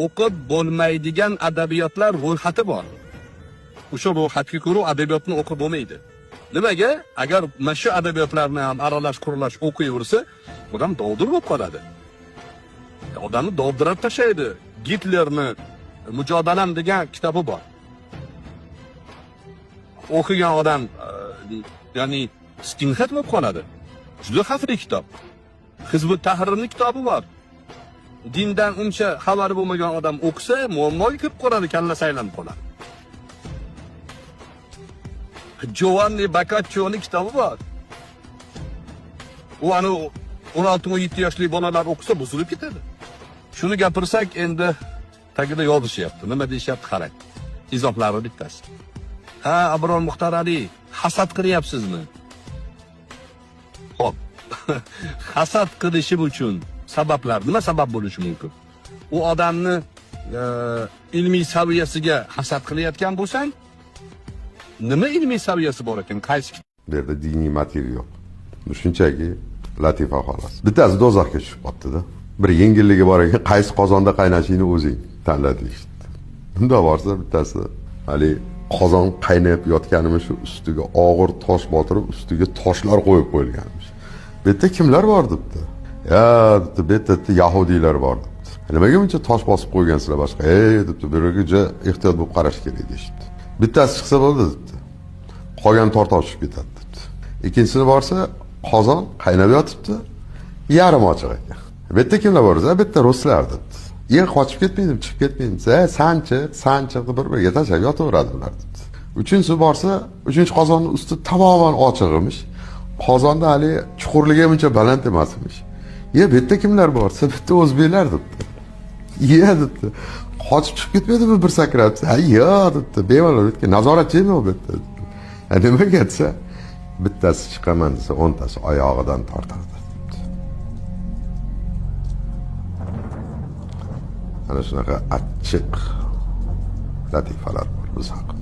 o'qib bo'lmaydigan adabiyotlar ro'yxati bor. O'sha ro'yxatga ko'ra adabiyotni o'qib bo'lmaydi. Nimaga? Agar mana shu adabiyotlarni ham aralash qurulash o'qiyversa, odam dovdir bo'lib qoladi. Odamni dovdirab tashlaydi. Gitlerni Mujodalam degan kitobi bor. O'qigan odam ya'ni skinhead bo'lib qoladi. Juda xavfli kitob. Hizbut Tahrirning kitobi bor. Dindan uncha xabari bo'lmagan odam o'qisa, muammoga kirib qoladi, kallasi aylanib qoladi. Giovanni Boccaccioning kitobi bor. U ani 16-17 yoshli bolalar o'qisa buzilib ketadi. Shuni gapirsak endi tagida yozishyapti. Nima deyapti qarang. Izohlari bittasi. Ha, Abror Muxtor Ali, hasad qilyapsizmi? Xo'p. Hasad qilishim uchun sabablar nima sabab bo'lishi mumkin? U odamni ilmiy saviyasiga hasad qilayotgan bo'lsang, nima ilmiy saviyasi bor ekan? Qaysi? Bu yerda diniy motiv yo'q. Shunchaki latifa xolos. Bittasi do'zaxga tushib qoldi-da. Bir yengilligi bor ekan, qaysi qozonda qaynashingni o'zing tanla deyishdi. Bunda borsa bittasi hali qozon qaynab yotganimiz shu ustiga og'ir tosh botirib, ustiga toshlar qo'yib qo'yilganmish. Bu yerda kimlar bor debdi? Ya, debdi, bu yerda yahudiylar bor debdi. Nimaga buncha tosh bosib qo'ygansizlar boshqa? Debdi, bu yerga ehtiyot bo'lib qarash kerak deyishdi. Bittasi chiqsa bo'ldi debdi. Qolgan tortib tushib ketadi debdi. Ikkinchisini borsa, qozon qaynab yotibdi, yarim ochiq ekan. Bu yerda kimlar bor? Bu yerda ruslar debdi. Qochib ketmaydim, chiqib ketmaydim. Sanchiq bir-biriga tashlab yotaveradi ular debdi. Uchinchisi borsa, uchinchi qozonning usti tamoman ochiq emish. Qozonda hali chuqurligi buncha baland emas emish. Bu yerda kimlar borsa, bu yerda o'zbeklar debdi. Debdi. Qochib chiqib ketmaydimi bir sakrab? Ha, yo'q debdi. Bemalol o'tgan. Nazoratchimi u yerda? Nimaga desa, bittasi chiqaman desa, 10tasi oyog'idan tortadi. Ana shunaqa achchiq latifalar bor biz haqida.